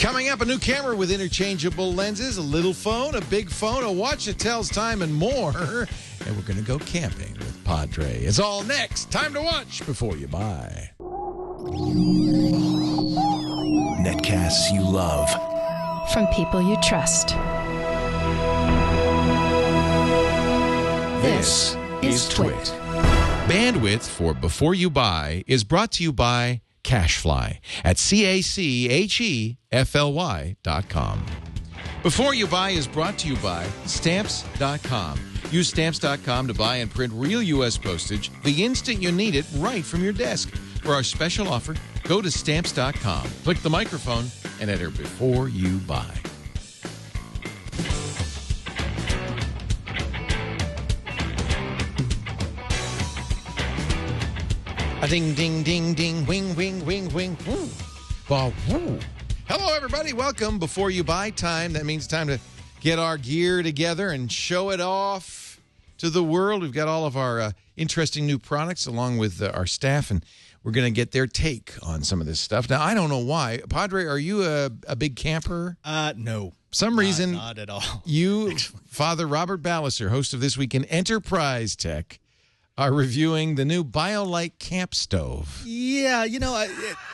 Coming up, a new camera with interchangeable lenses, a little phone, a big phone, a watch that tells time, and more. And we're going to go camping with Padre. It's all next. Time to watch before you buy. Netcasts you love. From people you trust. This is Twit. Bandwidth for Before You Buy is brought to you by Cashfly at CACHEFLY.com. Before You Buy is brought to you by Stamps.com. Use Stamps.com to buy and print real U.S. postage the instant you need it right from your desk. For our special offer, go to Stamps.com, click the microphone, and enter Before You Buy. A ding, ding, ding, ding, wing, wing, wing, wing, woo. Bah, woo. Hello, everybody. Welcome. Before You Buy time. That means time to get our gear together and show it off to the world. We've got all of our interesting new products along with our staff, and we're going to get their take on some of this stuff. Now, I don't know why. Padre, are you a big camper? No. For some reason, not at all. You, Father Robert Ballister, host of This Week in Enterprise Tech, are reviewing the new Biolite CampStove. Yeah,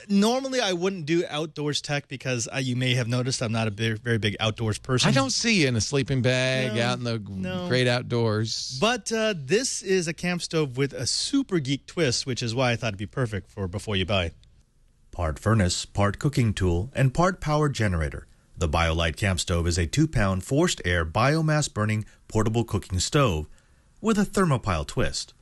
normally I wouldn't do outdoors tech because you may have noticed I'm not a very big outdoors person. I don't see you in a sleeping bag out in the great outdoors. But this is a camp stove with a super geek twist, which is why I thought it'd be perfect for Before You Buy. Part furnace, part cooking tool, and part power generator. The Biolite CampStove is a 2-pound forced air biomass burning portable cooking stove with a thermopile twist.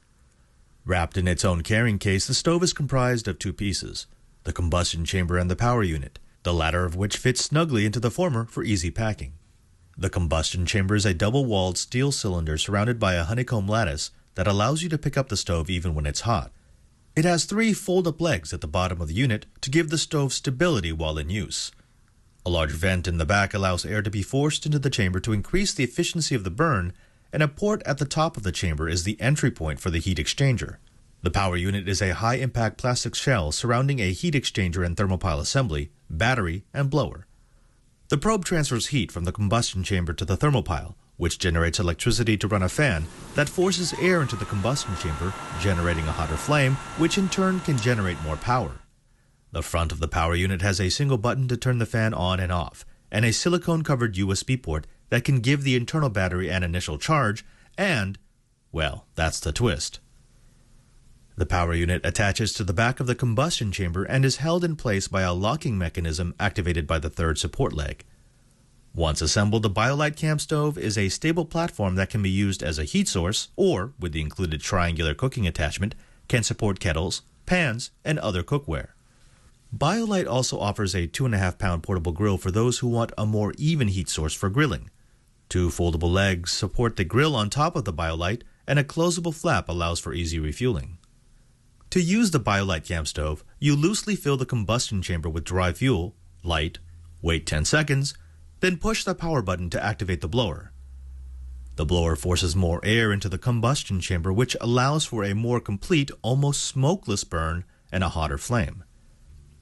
Wrapped in its own carrying case, the stove is comprised of two pieces, the combustion chamber and the power unit, the latter of which fits snugly into the former for easy packing. The combustion chamber is a double-walled steel cylinder surrounded by a honeycomb lattice that allows you to pick up the stove even when it's hot. It has 3 fold-up legs at the bottom of the unit to give the stove stability while in use. A large vent in the back allows air to be forced into the chamber to increase the efficiency of the burn, and a port at the top of the chamber is the entry point for the heat exchanger. The power unit is a high-impact plastic shell surrounding a heat exchanger and thermopile assembly, battery, and blower. The probe transfers heat from the combustion chamber to the thermopile, which generates electricity to run a fan that forces air into the combustion chamber, generating a hotter flame, which in turn can generate more power. The front of the power unit has a single button to turn the fan on and off, and a silicone-covered USB port that can give the internal battery an initial charge, and, well, that's the twist. The power unit attaches to the back of the combustion chamber and is held in place by a locking mechanism activated by the third support leg. Once assembled, the Biolite CampStove is a stable platform that can be used as a heat source or, with the included triangular cooking attachment, can support kettles, pans, and other cookware. Biolite also offers a 2.5-pound portable grill for those who want a more even heat source for grilling. 2 foldable legs support the grill on top of the Biolite, and a closable flap allows for easy refueling. To use the Biolite CampStove, you loosely fill the combustion chamber with dry fuel, light, wait 10 seconds, then push the power button to activate the blower. The blower forces more air into the combustion chamber, which allows for a more complete, almost smokeless burn and a hotter flame.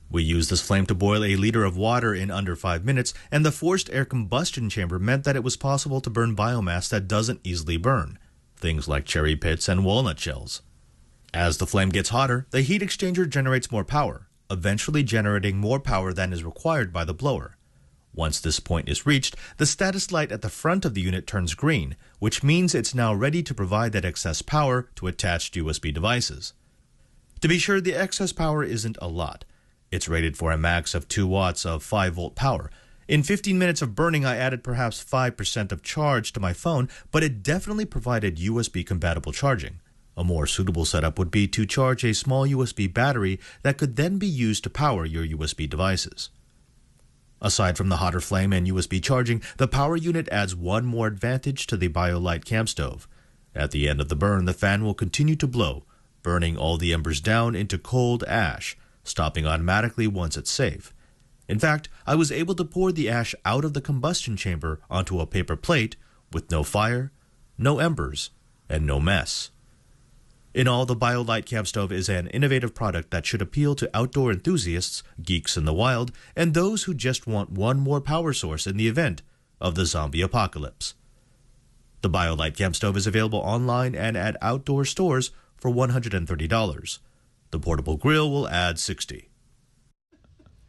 We used this flame to boil a liter of water in under 5 minutes, and the forced air combustion chamber meant that it was possible to burn biomass that doesn't easily burn, things like cherry pits and walnut shells. As the flame gets hotter, the heat exchanger generates more power, eventually generating more power than is required by the blower. Once this point is reached, the status light at the front of the unit turns green, which means it's now ready to provide that excess power to attached USB devices. To be sure, the excess power isn't a lot. It's rated for a max of 2 watts of 5-volt power. In 15 minutes of burning, I added perhaps 5% of charge to my phone, but it definitely provided USB-compatible charging. A more suitable setup would be to charge a small USB battery that could then be used to power your USB devices. Aside from the hotter flame and USB charging, the power unit adds one more advantage to the Biolite CampStove. At the end of the burn, the fan will continue to blow, burning all the embers down into cold ash, stopping automatically once it's safe. In fact, I was able to pour the ash out of the combustion chamber onto a paper plate with no fire, no embers, and no mess. In all, the Biolite CampStove is an innovative product that should appeal to outdoor enthusiasts, geeks in the wild, and those who just want one more power source in the event of the zombie apocalypse. The Biolite CampStove is available online and at outdoor stores for $130. The portable grill will add $60.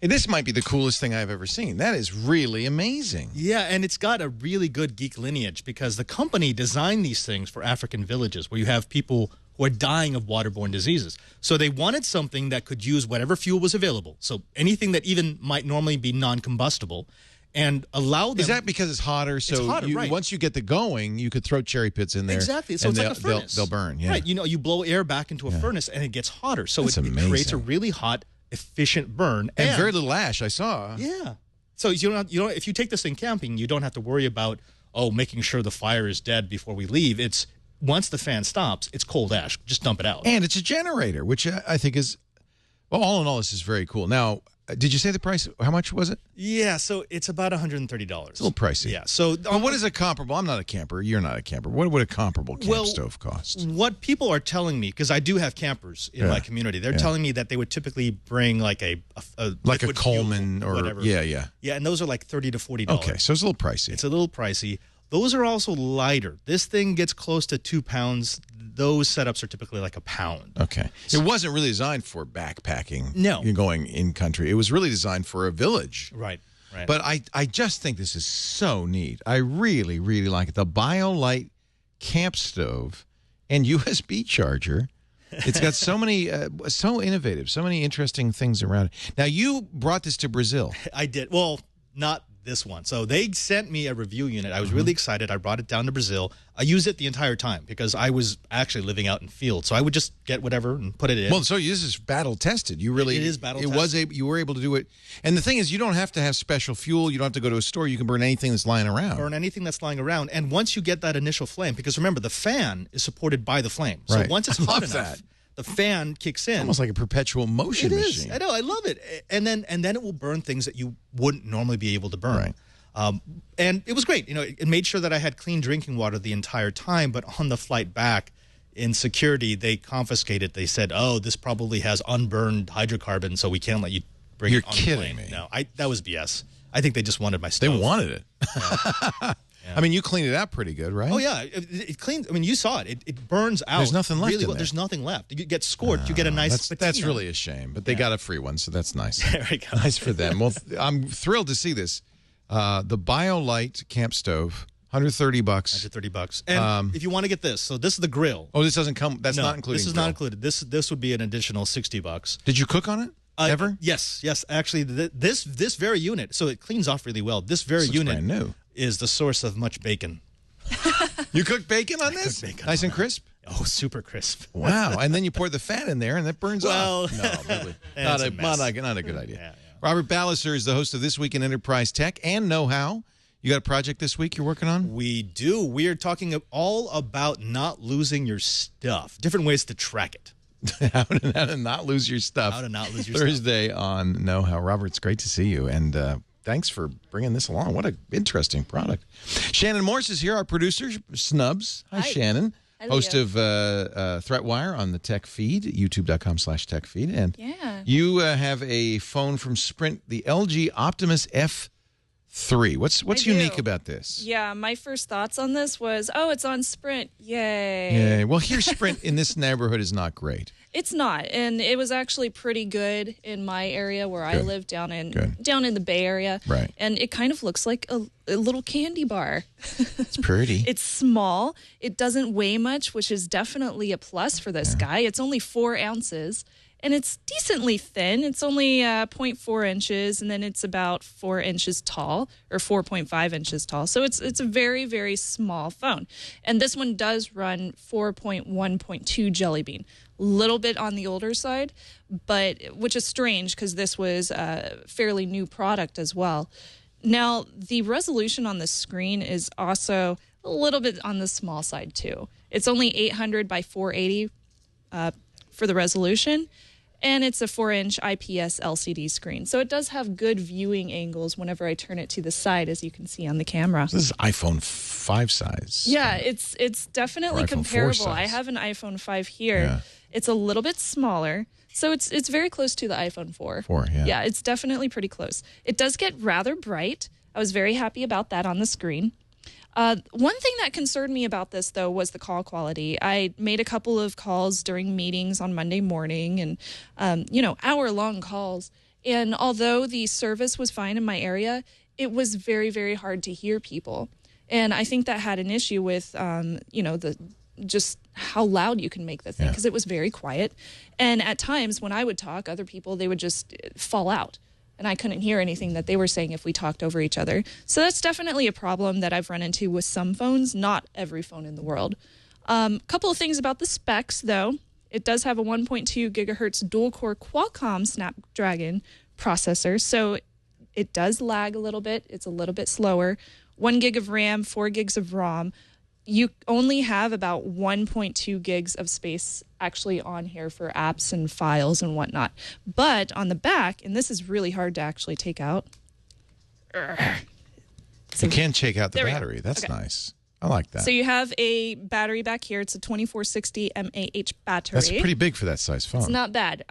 Hey, this might be the coolest thing I've ever seen. That is really amazing. Yeah, and it's got a really good geek lineage because the company designed these things for African villages where you have people who are dying of waterborne diseases. So they wanted something that could use whatever fuel was available. So anything that even might normally be non-combustible and allow them... Is that because it's hotter? So it's hotter, right. Once you get the going, you could throw cherry pits in there. Exactly. So and it's like a furnace. They'll burn, yeah. Right. You know, you blow air back into a furnace and it gets hotter. So it creates a really hot, efficient burn. And very little ash, I saw. Yeah. So you don't, if you take this thing camping, you don't have to worry about, making sure the fire is dead before we leave. It's once the fan stops, it's cold ash. Just dump it out. And it's a generator, which I think is, well, all in all, this is very cool. Now, did you say the price? How much was it? Yeah, so it's about $130. It's a little pricey. Yeah. So what is a comparable? I'm not a camper. You're not a camper. What would a comparable camp stove cost? What people are telling me, because I do have campers in my community, they're telling me that they would typically bring like a Coleman or whatever. Yeah, and those are like $30 to $40. Okay, so it's a little pricey. It's a little pricey. Those are also lighter. This thing gets close to 2 pounds. Those setups are typically like a pound. Okay. It wasn't really designed for backpacking. No. You're going in country. It was really designed for a village. Right. But I just think this is so neat. I really, really like it. The Biolite CampStove and USB charger. It's got so many, so innovative, so many interesting things around it. Now, you brought this to Brazil. I did. Well, not this one. So they sent me a review unit. I was really excited. I brought it down to Brazil. I used it the entire time because I was actually living out in field. So I would just get whatever and put it in. Well, so this is battle tested. You really it is battle tested. You were able to do it. And the thing is, you don't have to have special fuel. You don't have to go to a store. You can burn anything that's lying around. Burn anything that's lying around. And once you get that initial flame, because remember, the fan is supported by the flame. So once it's hot enough, the fan kicks in. Almost like a perpetual motion machine. I know. I love it. And then it will burn things that you wouldn't normally be able to burn. Right. And it was great. You know, it made sure that I had clean drinking water the entire time. But on the flight back, in security, they confiscated. They said, "Oh, this probably has unburned hydrocarbons, so we can't let you bring it on the plane." You're kidding me. No, that was BS. I think they just wanted my stove. They wanted it. Yeah. I mean, you cleaned it out pretty good, right? Oh yeah, it cleans. I mean, you saw it. It burns out. There's nothing left really in there. There's nothing left. You get scorched. You get a nice. That's really a shame. But they got a free one, so that's nice. There we go. Nice for them. Well, I'm thrilled to see this. The Biolite CampStove, $130. $130. And if you want to get this, so this is the grill. Oh, this doesn't come. That's not including. This is not included. This would be an additional $60. Did you cook on it? Ever? Yes. Actually, this very unit, so it cleans off really well. This very unit brand new. Is the source of much bacon. You cooked bacon on this? Bacon nice and crisp? Oh, super crisp. Wow. And then you pour the fat in there and that burns off. No, really. not a good idea. Yeah. Robert Ballister is the host of This Week in Enterprise Tech and Know-How. You got a project this week you're working on? We do. We are talking all about not losing your stuff. Different ways to track it. How to not lose your stuff. How to not lose your Thursday on Know-How. Robert, it's great to see you. And thanks for bringing this along. What an interesting product. Shannon Morse is here, our producer, Snubs. Hi. Shannon. Host of ThreatWire on the Tech Feed, youtube.com/Tech Feed. And you have a phone from Sprint, the LG Optimus F3. What's unique about this? Yeah, my first thoughts on this was, it's on Sprint. Yay. Well, here Sprint in this neighborhood is not great. It's not, and it was actually pretty good in my area where I live down in the Bay Area. Right. And it kind of looks like a little candy bar. It's pretty. It's small. It doesn't weigh much, which is definitely a plus for this guy. It's only 4 ounces, and it's decently thin. It's only 0.4 inches, and then it's about 4 inches tall, or 4.5 inches tall. So it's a very, very small phone. And this one does run 4.1.2 Jelly Bean. Little bit on the older side, but which is strange because this was a fairly new product as well. Now, the resolution on the screen is also a little bit on the small side too. It's only 800 by 480 for the resolution, And it's a 4-inch IPS LCD screen. So it does have good viewing angles whenever I turn it to the side, as you can see on the camera. So this is iPhone 5 size. Yeah, it's definitely Or iPhone 4 comparable. I size. have an iPhone 5 here. Yeah. It's a little bit smaller. So it's very close to the iPhone 4. 4, yeah. Yeah, it's definitely pretty close. It does get rather bright. I was very happy about that on the screen. One thing that concerned me about this, though, was the call quality. I made a couple of calls during meetings on Monday morning and, hour-long calls. And although the service was fine in my area, it was very, very hard to hear people. And I think that had an issue with, just how loud you can make the thing, because it was very quiet. And at times when I would talk, other people, they would just fall out. And I couldn't hear anything that they were saying if we talked over each other. So that's definitely a problem that I've run into with some phones, not every phone in the world. Couple of things about the specs, though. It does have a 1.2 gigahertz dual-core Qualcomm Snapdragon processor, so it does lag a little bit. It's a little bit slower. 1 gig of RAM, 4 gigs of ROM. You only have about 1.2 gigs of space actually on here for apps and files and whatnot. But on the back, and this is really hard to actually take out. You can take out the There we go. battery. That's Okay. nice. I like that. So you have a battery back here. It's a 2460 mAh battery. That's pretty big for that size phone. It's not bad.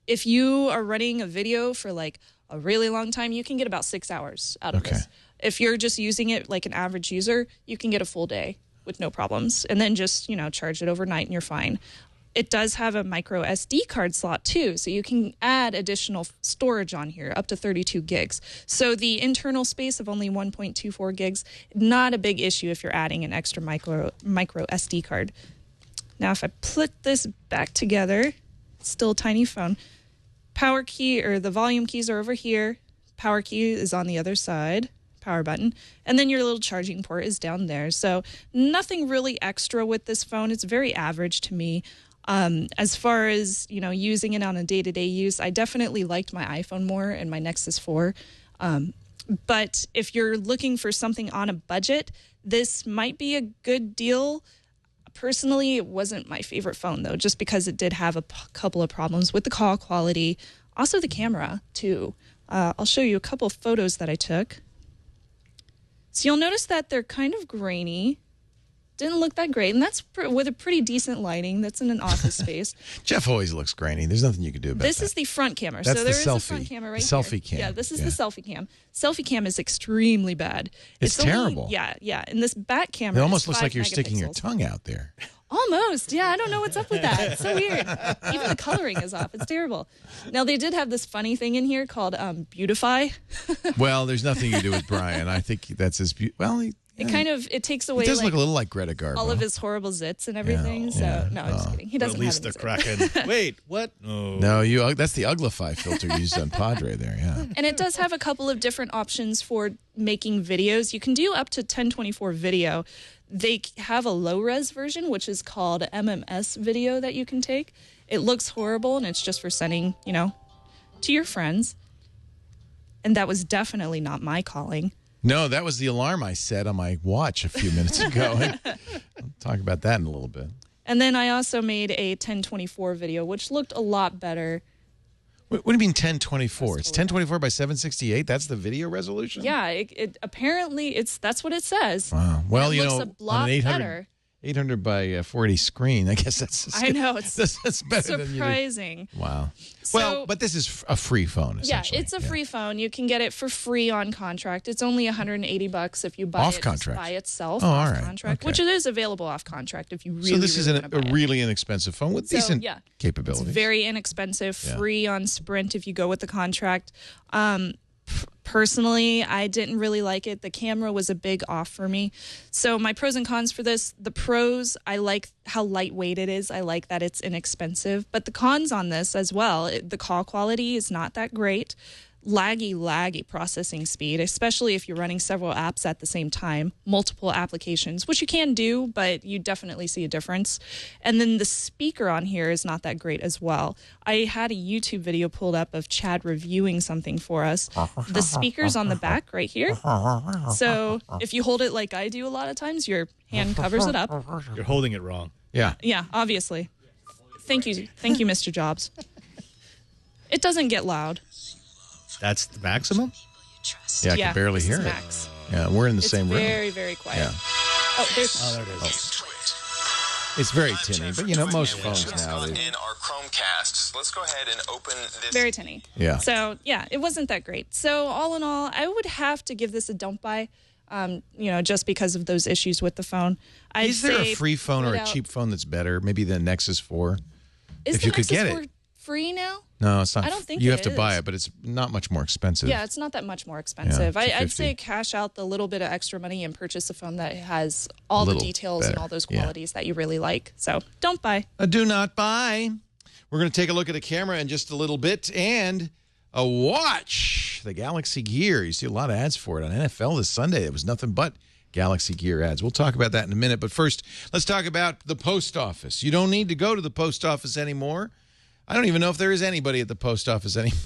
If you are running a video for like a really long time, you can get about 6 hours out of this. If you're just using it like an average user, you can get a full day with no problems. And then just, charge it overnight and you're fine. It does have a micro SD card slot too, so you can add additional storage on here, up to 32 gigs. So the internal space of only 1.24 gigs, not a big issue if you're adding an extra micro SD card. Now, if I put this back together, it's still a tiny phone. Power key, or the volume keys, are over here. Power key is on the other side. Power button, and then your little charging port is down there. So nothing really extra with this phone. It's very average to me. As far as using it on a day-to-day use, I definitely liked my iPhone more and my Nexus 4. But if you're looking for something on a budget, this might be a good deal. Personally, it wasn't my favorite phone though, just because it did have a couple of problems with the call quality, also the camera too. I'll show you a couple of photos that I took. So you'll notice that they're kind of grainy. Didn't look that great. And that's with a pretty decent lighting. That's in an office space. Jeff always looks grainy. There's nothing you can do about This that. is the front camera. That's so the there is a selfie. front camera right The selfie here. cam. Yeah, this is Yeah. the selfie cam. Selfie cam is extremely bad. It's only- terrible. Yeah. And this back camera It almost is looks 5 like you're sticking your megapixels. tongue out there. Almost. Yeah, I don't know what's up with that. It's so weird. Even the coloring is off. It's terrible. Now, they did have this funny thing in here called Beautify. Well, there's nothing you do with Brian. I think that's his. It takes away He does like look a little like Greta Garbo. all of his horrible zits and everything. So no, I'm just kidding. He doesn't At least have the any zits. Kraken. Wait, what? Oh. No, that's the Uglify filter used on Padre there. Yeah. And it does have a couple of different options for making videos. You can do up to 1024 video. They have a low-res version, which is called MMS video that you can take. It looks horrible, and it's just for sending, to your friends. And that was definitely not my calling. No, that was the alarm I set on my watch a few minutes ago. I'll talk about that in a little bit. And then I also made a 1024 video, which looked a lot better. What do you mean 1024? It's 1024 by 768? That's the video resolution? Yeah, it apparently that's what it says. Wow. Well, It you looks know, a lot on an 800, better. 800 by 480 screen, I guess that's I know, it's that's better than you surprising. Wow. So- Well, but this is a free phone, Yeah, essentially. it's a free phone. You can get it for free on contract. It's only $180 if you buy Off it just contract? by itself Oh, all off right. contract, Okay. which it is available off contract if you really. So this is really wanna buy a it. really inexpensive phone with So, decent yeah. It's capabilities. very inexpensive, Yeah. free on Sprint if you go with the contract. Personally, I didn't really like it. The camera was a big off for me. So my pros and cons for this, the pros, I like how lightweight it is. I like that it's inexpensive. But the cons on this as well, the call quality is not that great. Laggy processing speed, especially if you're running several apps at the same time, multiple applications, which you can do, but you definitely see a difference. And then the speaker on here is not that great as well. I had a YouTube video pulled up of Chad reviewing something for us. The speaker's on the back right here. So if you hold it like I do a lot of times, your hand covers it up. You're holding it wrong. Yeah. Yeah, obviously. Thank you, Mr. Jobs. It doesn't get loud. That's the maximum? Yeah, I can barely this hear is it. max. Yeah, we're in the same room. Very, very quiet. Yeah. Oh, there's. Oh, there it is. It's very tinny, but you know, most phones nowadays. In our Chromecasts, let's go ahead and open this. Very tinny. Yeah. So, yeah, it wasn't that great. So, all in all, I would have to give this a don't buy, just because of those issues with the phone. Is there a say free phone put or it a out- cheap phone that's better? Maybe the Nexus 4? Is if the you could Nexus get 4 it. free now? No, it's not. I don't think you it have to buy is. it, but it's not much more expensive. Yeah, it's not that much more expensive. Yeah, I'd $250. say cash out the little bit of extra money and purchase a phone that has all the little details and better. all those Yeah. qualities that you really like. So don't buy. Do not buy. We're going to take a look at a camera in just a little bit and a watch, the Galaxy Gear. You see a lot of ads for it on NFL this Sunday. It was nothing but Galaxy Gear ads. We'll talk about that in a minute. But first, let's talk about the post office. You don't need to go to the post office anymore. I don't even know if there is anybody at the post office anymore.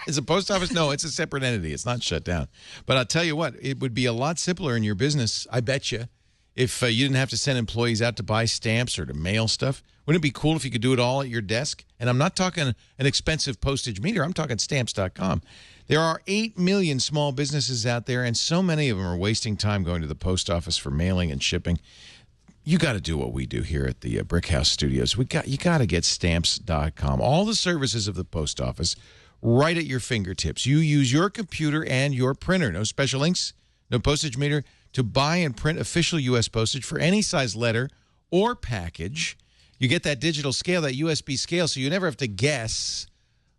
Is a post office? No, it's a separate entity. It's not shut down. But I'll tell you what, it would be a lot simpler in your business, I bet you, if you didn't have to send employees out to buy stamps or to mail stuff. Wouldn't it be cool if you could do it all at your desk? And I'm not talking an expensive postage meter. I'm talking stamps.com. There are 8 million small businesses out there, and so many of them are wasting time going to the post office for mailing and shipping. You got to do what we do here at the Brick House Studios. You got to get stamps.com. All the services of the post office right at your fingertips. You use your computer and your printer. No special inks, no postage meter to buy and print official U.S. postage for any size letter or package. You get that digital scale, that USB scale, so you never have to guess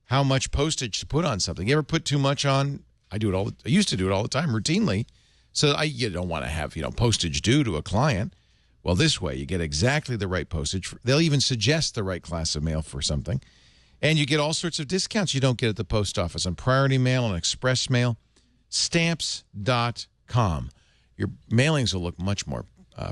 how much postage to put on something. You ever put too much on? I used to do it all the time routinely. So you don't want to have, postage due to a client. Well, this way, you get exactly the right postage. They'll even suggest the right class of mail for something. And you get all sorts of discounts you don't get at the post office on priority mail and express mail. Stamps.com. Your mailings will look much more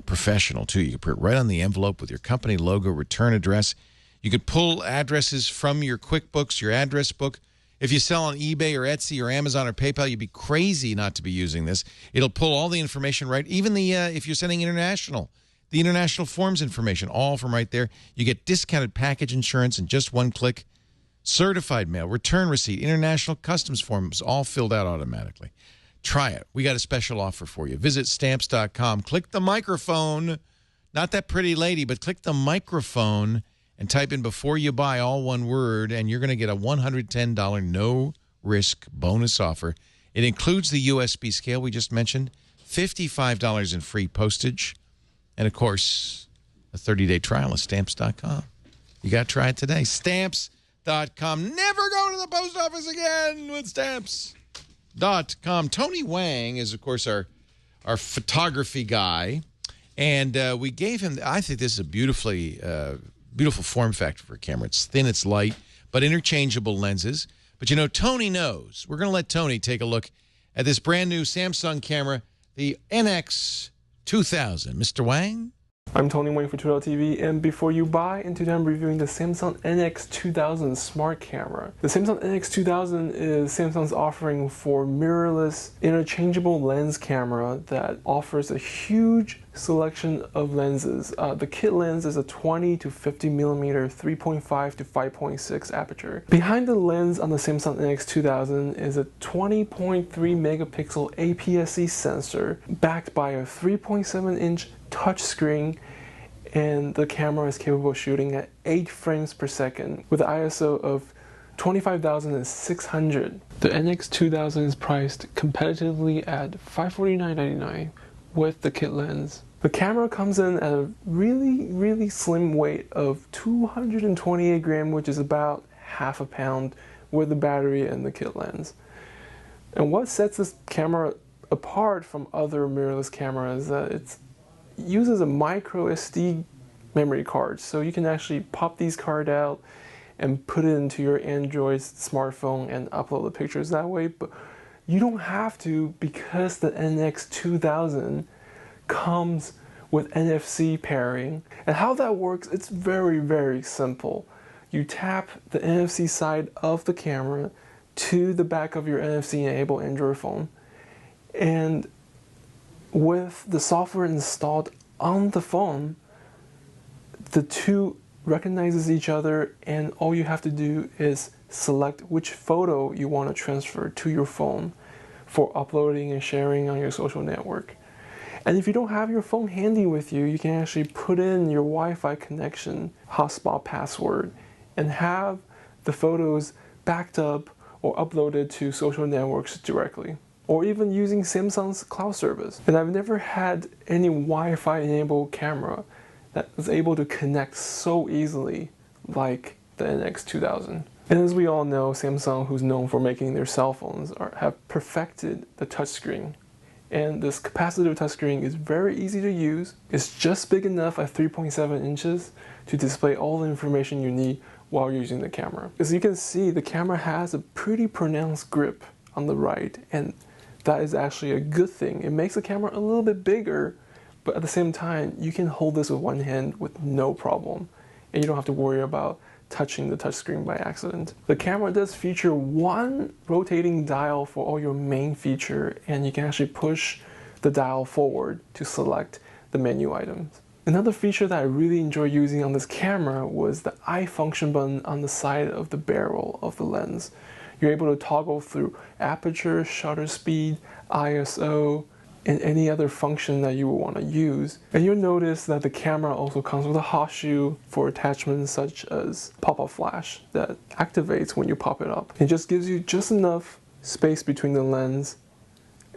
professional, too. You can put it right on the envelope with your company logo, return address. You could pull addresses from your QuickBooks, your address book. If you sell on eBay or Etsy or Amazon or PayPal, you'd be crazy not to be using this. It'll pull all the information right, even if you're sending international. The international forms information, all from right there. You get discounted package insurance in just one click. Certified mail, return receipt, international customs forms, all filled out automatically. Try it. We got a special offer for you. Visit stamps.com. Click the microphone. Not that pretty lady, but click the microphone and type in before you buy, all one word, and you're going to get a $110 no-risk bonus offer. It includes the USB scale we just mentioned, $55 in free postage, and, of course, a 30-day trial of Stamps.com. You got to try it today. Stamps.com. Never go to the post office again with Stamps.com. Tony Wang is, of course, our photography guy, and we gave him, I think this is a beautiful form factor for a camera. It's thin, it's light, but interchangeable lenses. But, Tony knows. We're going to let Tony take a look at this brand-new Samsung camera, the NX 2000. Mr. Wang? I'm Tony Wang for Twitter.tv, and before you buy, and today I'm reviewing the Samsung NX 2000 smart camera. The Samsung NX 2000 is Samsung's offering for mirrorless, interchangeable lens camera that offers a huge selection of lenses. The kit lens is a 20 to 50 millimeter 3.5 to 5.6 aperture. Behind the lens on the Samsung NX 2000 is a 20.3 megapixel APS-C sensor backed by a 3.7-inch touchscreen, and the camera is capable of shooting at 8 frames per second with an ISO of 25,600. The NX 2000 is priced competitively at $549.99 with the kit lens. The camera comes in at a really slim weight of 228 grams, which is about half a pound, with the battery and the kit lens. And what sets this camera apart from other mirrorless cameras is that it uses a micro SD memory card, so you can actually pop these cards out and put it into your Android smartphone and upload the pictures that way. But you don't have to, because the NX 2000 comes with NFC pairing. And how that works, it's very simple. You tap the NFC side of the camera to the back of your NFC-enabled Android phone, and with the software installed on the phone, the two recognizes each other, and all you have to do is select which photo you want to transfer to your phone for uploading and sharing on your social network. And if you don't have your phone handy with you, you can actually put in your Wi-Fi connection hotspot password and have the photos backed up or uploaded to social networks directly, or even using Samsung's cloud service. And I've never had any Wi-Fi enabled camera that was able to connect so easily like the NX2000. And as we all know, Samsung, who's known for making their cell phones, have perfected the touchscreen. And this capacitive touchscreen is very easy to use. It's just big enough at 3.7 inches to display all the information you need while you're using the camera. As you can see, the camera has a pretty pronounced grip on the right, and that is actually a good thing. It makes the camera a little bit bigger, but at the same time, you can hold this with one hand with no problem, and you don't have to worry about touching the touchscreen by accident. The camera does feature one rotating dial for all your main feature, and you can actually push the dial forward to select the menu items. Another feature that I really enjoy using on this camera was the eye function button on the side of the barrel of the lens. You're able to toggle through aperture, shutter speed, ISO, and any other function that you would want to use. And you'll notice that the camera also comes with a hot shoe for attachments such as pop-up flash that activates when you pop it up. It just gives you just enough space between the lens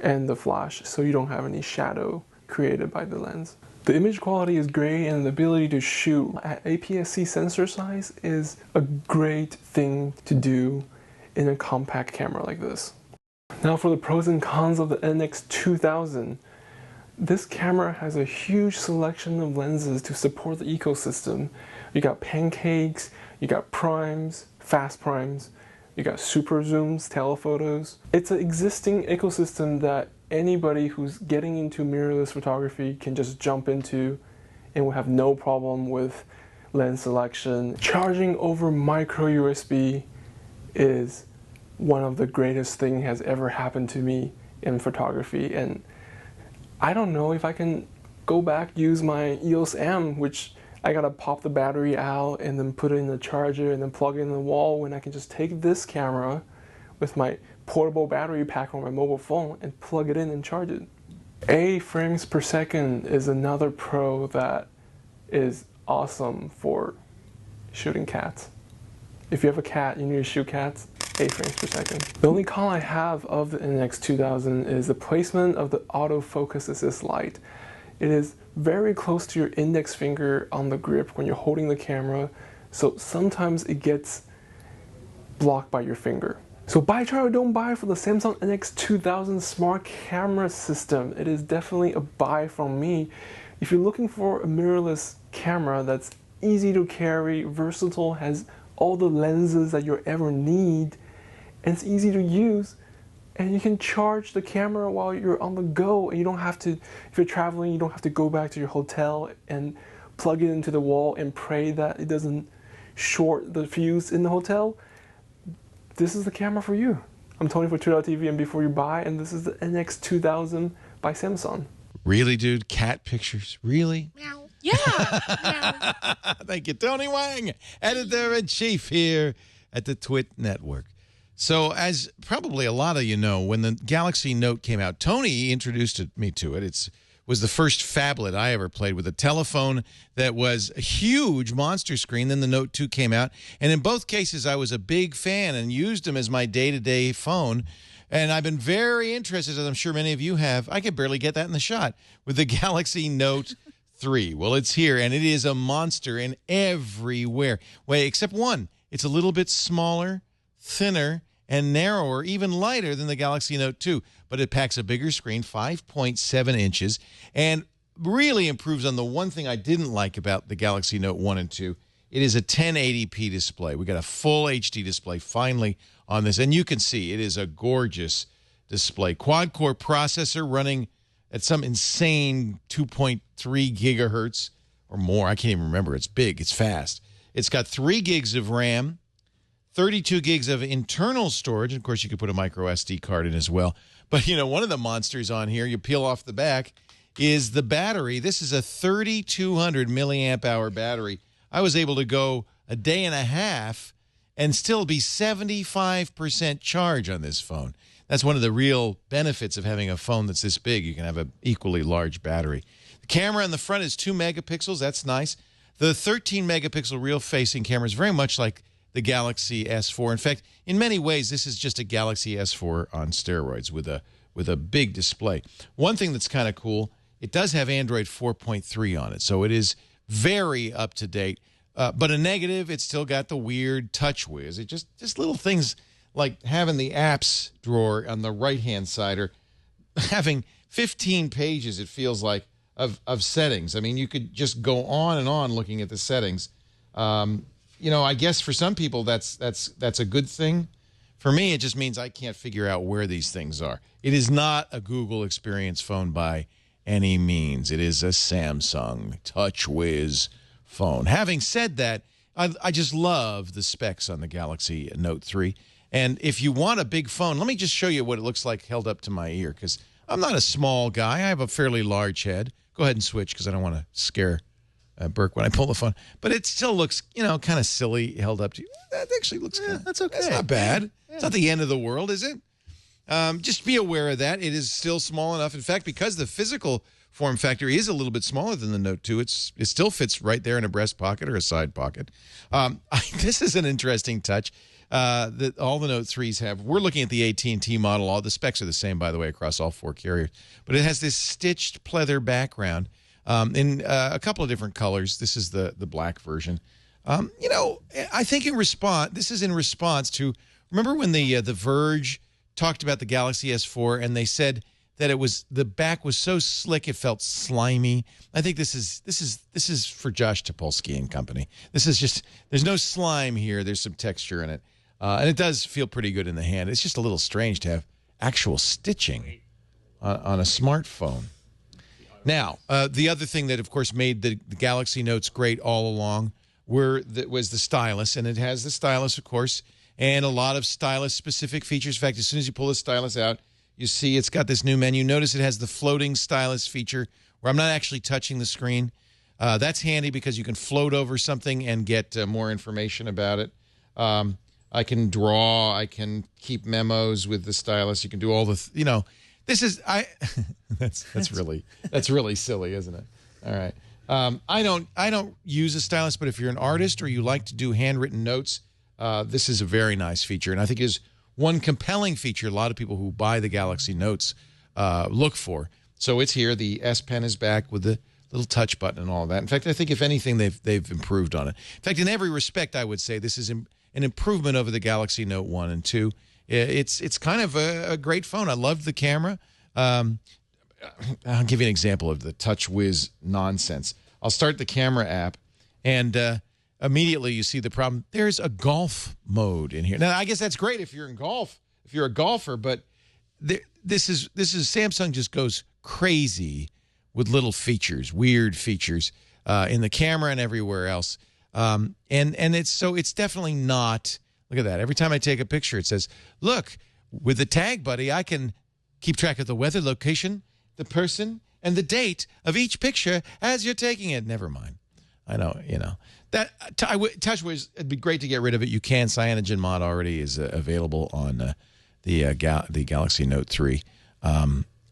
and the flash so you don't have any shadow created by the lens. The image quality is great, and the ability to shoot at APS-C sensor size is a great thing to do in a compact camera like this. Now for the pros and cons of the NX2000. This camera has a huge selection of lenses to support the ecosystem. You got pancakes, you got primes, fast primes, you got super zooms, telephotos. It's an existing ecosystem that anybody who's getting into mirrorless photography can just jump into and will have no problem with lens selection. Charging over micro USB is one of the greatest things has ever happened to me in photography, and I don't know if I can go back use my EOS M, which I gotta pop the battery out and then put it in the charger and then plug it in the wall, when I can just take this camera with my portable battery pack on my mobile phone and plug it in and charge it. A frames per second is another pro that is awesome for shooting cats. If you have a cat, you need to shoot cats, 8 frames per second. The only con I have of the NX2000 is the placement of the autofocus assist light. It is very close to your index finger on the grip when you're holding the camera, so sometimes it gets blocked by your finger. So buy, try, or don't buy for the Samsung NX2000 smart camera system. It is definitely a buy from me. If you're looking for a mirrorless camera that's easy to carry, versatile, has all the lenses that you ever need, and it's easy to use, and you can charge the camera while you're on the go, and you don't have to, if you're traveling, you don't have to go back to your hotel and plug it into the wall and pray that it doesn't short the fuse in the hotel. This is the camera for you. I'm Tony for Twitter.tv and Before You Buy, and this is the NX2000 by Samsung. Really, dude? Cat pictures? Really? Meow. Yeah. Thank you, Tony Wang, editor-in-chief here at the Twit Network. So as probably a lot of you know, when the Galaxy Note came out, Tony introduced me to it. It was the first phablet I ever played with, a telephone that was a huge monster screen. Then the Note 2 came out. And in both cases, I was a big fan and used them as my day-to-day phone. And I've been very interested, as I'm sure many of you have. I could barely get that in the shot with the Galaxy Note 3. Well, it's here, and it is a monster in everywhere. Wait, except one. It's a little bit smaller, thinner, and narrower, even lighter than the Galaxy Note 2. But it packs a bigger screen, 5.7 inches, and really improves on the one thing I didn't like about the Galaxy Note 1 and 2. It is a 1080p display. We got a full HD display finally on this, and you can see it is a gorgeous display. Quad-core processor running at some insane 2.3 gigahertz or more. I can't even remember. It's big. It's fast. It's got 3 gigs of RAM, 32 gigs of internal storage. Of course, you could put a micro SD card in as well. But, you know, one of the monsters on here, you peel off the back, is the battery. This is a 3,200 milliamp hour battery. I was able to go a day and a half and still be 75% charge on this phone. That's one of the real benefits of having a phone that's this big. You can have an equally large battery. The camera in the front is 2 megapixels. That's nice. The 13 megapixel real-facing camera is very much like the Galaxy S4. In fact, in many ways, this is just a Galaxy S4 on steroids with a big display. One thing that's kind of cool, it does have Android 4.3 on it, so it is very up-to-date. But a negative, it's still got the weird TouchWiz. It just little things like having the apps drawer on the right-hand side or having 15 pages, it feels like, of settings. I mean, you could just go on and on looking at the settings. I guess for some people that's a good thing. For me, it just means I can't figure out where these things are. It is not a Google Experience phone by any means. It is a Samsung TouchWiz phone. Having said that, I just love the specs on the Galaxy Note 3. And if you want a big phone, let me just show you what it looks like held up to my ear, because I'm not a small guy. I have a fairly large head. Go ahead and switch because I don't want to scare Burke when I pull the phone. But it still looks, kind of silly held up to you. That actually looks good. That's okay. That's not bad. Yeah. It's not the end of the world, is it? Just be aware of that. It is still small enough. In fact, because the physical form factor is a little bit smaller than the Note 2, it still fits right there in a breast pocket or a side pocket. This is an interesting touch that all the Note 3s have. We're looking at the AT&T model. All the specs are the same, by the way, across all 4 carriers. But it has this stitched pleather background in a couple of different colors. This is the black version. I think this is in response to, remember when the Verge talked about the Galaxy S4 and they said that the back was so slick it felt slimy. I think this is for Josh Topolsky and company. This is just, there's no slime here. There's some texture in it. And it does feel pretty good in the hand. It's just a little strange to have actual stitching on a smartphone. Now, the other thing that, of course, made the Galaxy Notes great all along was the stylus. And it has the stylus, of course, and a lot of stylus-specific features. In fact, as soon as you pull the stylus out, you see it's got this new menu. Notice it has the floating stylus feature where I'm not actually touching the screen. That's handy because you can float over something and get more information about it. I can draw. I can keep memos with the stylus. You can do all the, this is, that's really silly, isn't it? All right. I don't use a stylus, but if you're an artist or you like to do handwritten notes, this is a very nice feature. And I think is one compelling feature a lot of people who buy the Galaxy Notes look for. So it's here. The S Pen is back with the little touch button and all that. In fact, I think if anything, they've improved on it. In fact, in every respect, I would say this is an improvement over the Galaxy Note 1 and 2. It's kind of a great phone. I loved the camera. I'll give you an example of the TouchWiz nonsense. I'll start the camera app, and immediately you see the problem. There's a golf mode in here. Now, I guess that's great if you're in golf, if you're a golfer, but this is Samsung just goes crazy with little features, weird features in the camera and everywhere else. And it's definitely not. Look at that. Every time I take a picture, it says, "Look, with the tag buddy, I can keep track of the weather, location, the person, and the date of each picture as you're taking it." Never mind. I know, that TouchWiz. It'd be great to get rid of it. You can. CyanogenMod already is available on the Galaxy Note 3.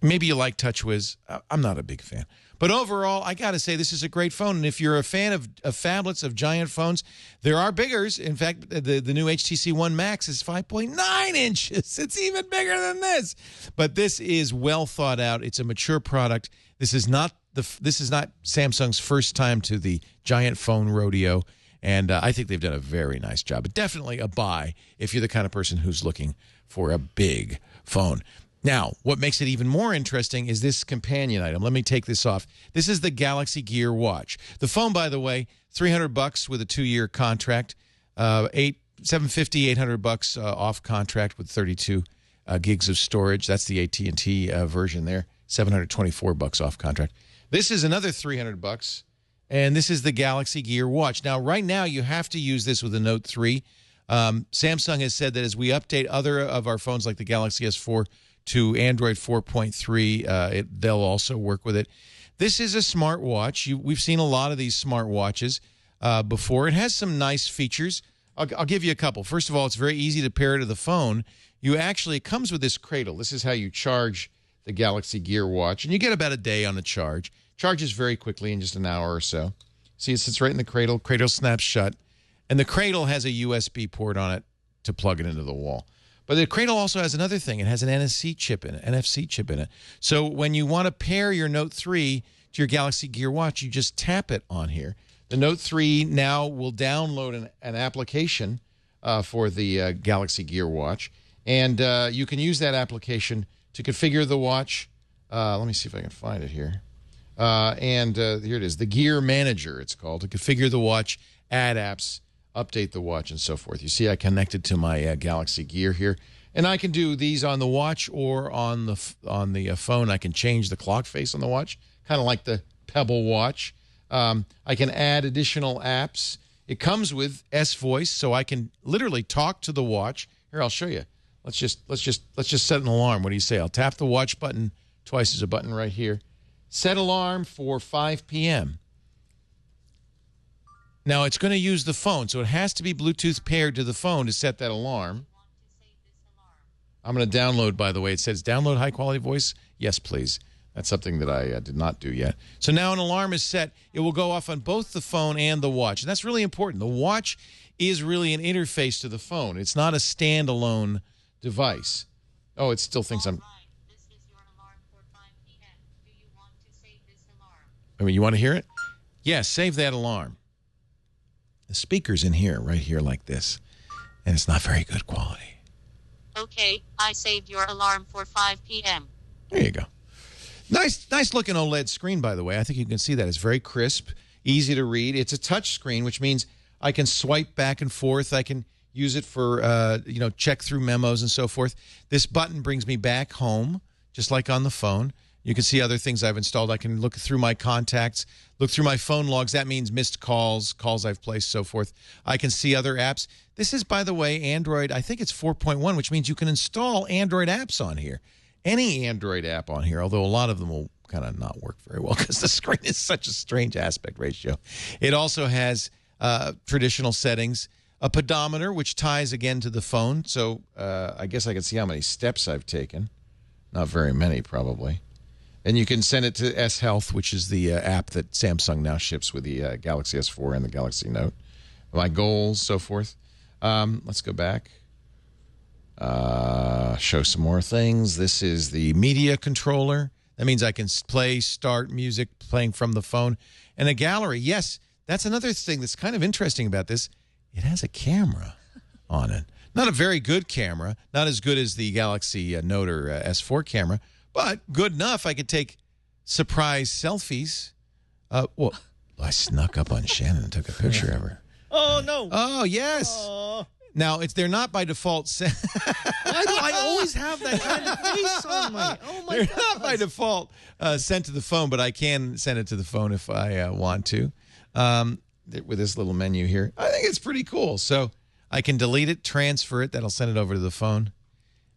Maybe you like TouchWiz. I'm not a big fan. But overall, I got to say, this is a great phone. And if you're a fan of phablets, of giant phones, there are biggers. In fact, the new HTC One Max is 5.9 inches. It's even bigger than this. But this is well thought out. It's a mature product. This is not Samsung's first time to the giant phone rodeo. And I think they've done a very nice job. But definitely a buy if you're the kind of person who's looking for a big phone. Now, what makes it even more interesting is this companion item. Let me take this off. This is the Galaxy Gear Watch. The phone, by the way, $300 with a 2-year contract, $750, $800 off contract with 32 gigs of storage. That's the AT&T version there. $724 off contract. This is another $300, and this is the Galaxy Gear Watch. Now, right now, you have to use this with the Note 3. Samsung has said that as we update other of our phones like the Galaxy S4 to Android 4.3, they'll also work with it. This is a smartwatch. We've seen a lot of these smartwatches. before. It has some nice features. I'll give you a couple. First of all, it's very easy to pair to the phone. It comes with this cradle. This is how you charge the Galaxy Gear Watch, and you get about a day on the charge. Charges very quickly in just an hour or so. See, it sits right in the cradle. Cradle snaps shut, and the cradle has a USB port on it to plug it into the wall. But the cradle also has another thing. It has an NFC chip in it. So when you want to pair your Note 3 to your Galaxy Gear Watch, you just tap it on here. The Note 3 now will download an application for the Galaxy Gear Watch, and you can use that application to configure the watch. Let me see if I can find it here. Here it is, the Gear Manager, it's called, to configure the watch, add apps, update the watch, and so forth. You see I connected to my Galaxy Gear here, and I can do these on the watch or on the phone. I can change the clock face on the watch, kind of like the Pebble watch. I can add additional apps. It comes with S-Voice, so I can literally talk to the watch. Here, I'll show you. Let's just set an alarm. What do you say? I'll tap the watch button twice. There's a button right here. Set alarm for 5 p.m. Now, it's going to use the phone, so it has to be Bluetooth paired to the phone to set that alarm. I'm going to download, by the way. It says download high-quality voice. Yes, please. That's something that I did not do yet. So now an alarm is set. It will go off on both the phone and the watch. And that's really important. The watch is really an interface to the phone. It's not a standalone device. Oh, it still thinks I'm... This is your alarm for 5 p.m. Do you want to save this alarm? I mean, you want to hear it? Yes, save that alarm. The speaker's in here, right here like this. And it's not very good quality. Okay, I saved your alarm for 5 p.m. There you go. Nice looking OLED screen, by the way. I think you can see that. It's very crisp, easy to read. It's a touch screen, which means I can swipe back and forth. I can use it for, check through memos and so forth. This button brings me back home, just like on the phone. You can see other things I've installed. I can look through my contacts, look through my phone logs. That means missed calls, calls I've placed, so forth. I can see other apps. This is, by the way, Android. I think it's 4.1, which means you can install Android apps on here. Any Android app on here, although a lot of them will kind of not work very well because the screen is such a strange aspect ratio. It also has traditional settings, a pedometer, which ties again to the phone. So I guess I can see how many steps I've taken. Not very many, probably. And you can send it to S Health, which is the app that Samsung now ships with the Galaxy S4 and the Galaxy Note. My goals, so forth. Let's go back. Show some more things. This is the media controller. That means I can play, start music playing from the phone. And a gallery. Yes, that's another thing that's kind of interesting about this. It has a camera on it. Not a very good camera. Not as good as the Galaxy Note or S4 camera, but good enough. I could take surprise selfies. Well, I snuck up on Shannon and took a picture of her. Oh, no. Oh, yes. Oh. Now, they're not by default sent. Why do I always have that kind of face on my... Oh, my They're God. not by default sent to the phone, but I can send it to the phone if I want to with this little menu here. I think it's pretty cool. So I can delete it, transfer it. That'll send it over to the phone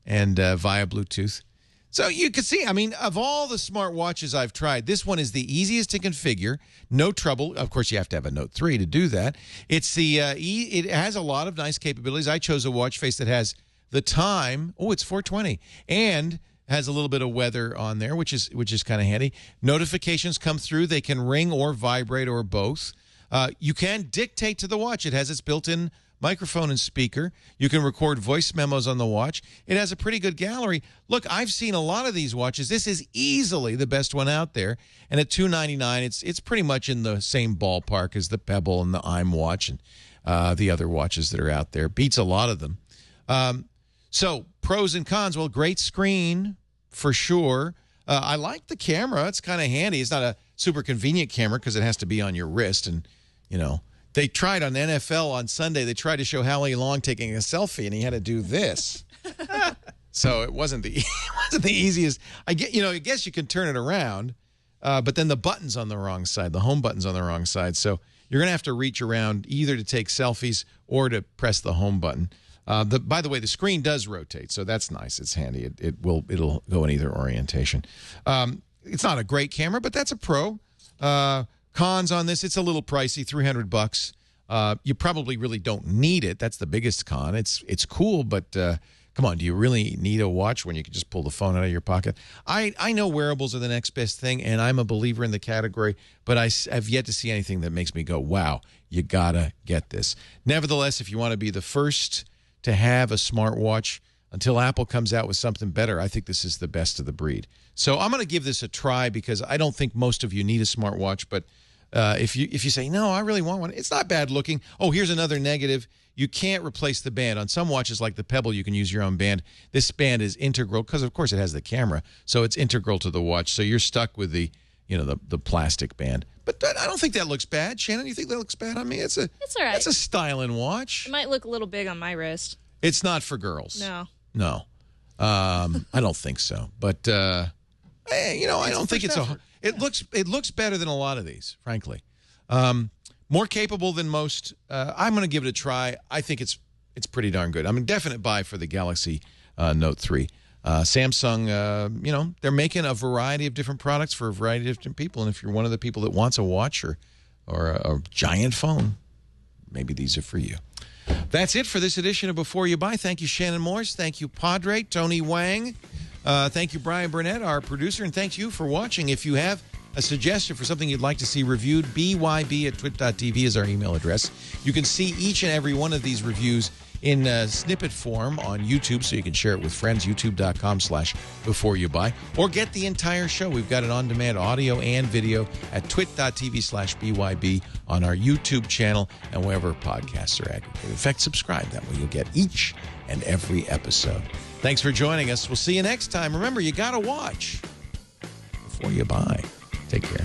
and via Bluetooth. So you can see, I mean, of all the smart watches I've tried, this one is the easiest to configure. No trouble. Of course, you have to have a Note 3 to do that. It's it has a lot of nice capabilities. I chose a watch face that has the time. Oh, it's 4:20, and has a little bit of weather on there, which is kind of handy. Notifications come through. They can ring or vibrate or both. You can dictate to the watch. It has its built-in microphone and speaker. You can record voice memos on the watch. It has a pretty good gallery. Look, I've seen a lot of these watches. This is easily the best one out there. And at $299, it's pretty much in the same ballpark as the Pebble and the I'm watch and the other watches that are out there. Beats a lot of them. So pros and cons. Well, great screen for sure. I like the camera. It's kind of handy. It's not a super convenient camera because it has to be on your wrist. And, you know, they tried on NFL on Sunday. They tried to show Howie Long taking a selfie, and he had to do this. So it wasn't the easiest. I guess you can turn it around, but then the button's on the wrong side. The home button's on the wrong side. So you're going to have to reach around either to take selfies or to press the home button. By the way, the screen does rotate, so that's nice. It's handy. It'll go in either orientation. It's not a great camera, but that's a pro. Cons on this, it's a little pricey, $300. You probably really don't need it. That's the biggest con. It's cool, but come on, do you really need a watch when you can just pull the phone out of your pocket? I know wearables are the next best thing, and I'm a believer in the category, but I've yet to see anything that makes me go, wow, you gotta get this. Nevertheless, if you want to be the first to have a smartwatch until Apple comes out with something better, I think this is the best of the breed. So I'm going to give this a try because I don't think most of you need a smartwatch, but if you say, no, I really want one, it's not bad looking. Oh, here's another negative. You can't replace the band. On some watches like the Pebble, you can use your own band. This band is integral because, of course, it has the camera, so it's integral to the watch. So you're stuck with the plastic band. But I don't think that looks bad. Shannon, you think that looks bad on me? It's all right. It's a styling watch. It might look a little big on my wrist. It's not for girls. No. I don't think so. But I don't think it's a. It looks better than a lot of these, frankly. More capable than most. I'm going to give it a try. I think it's pretty darn good. I'm a definite buy for the Galaxy Note 3. Samsung, they're making a variety of different products for a variety of different people. And if you're one of the people that wants a watch or a giant phone, maybe these are for you. That's it for this edition of Before You Buy. Thank you, Shannon Morse. Thank you, Padre, Tony Wang. Thank you, Brian Burnett, our producer. And thank you for watching. If you have a suggestion for something you'd like to see reviewed, byb@twit.tv is our email address. You can see each and every one of these reviews in snippet form on YouTube, so you can share it with friends, youtube.com/beforeyoubuy, or get the entire show. We've got it on-demand audio and video at twit.tv/BYB on our YouTube channel and wherever podcasts are aggregated. In fact, subscribe. That way you'll get each and every episode. Thanks for joining us. We'll see you next time. Remember, you got to watch before you buy. Take care.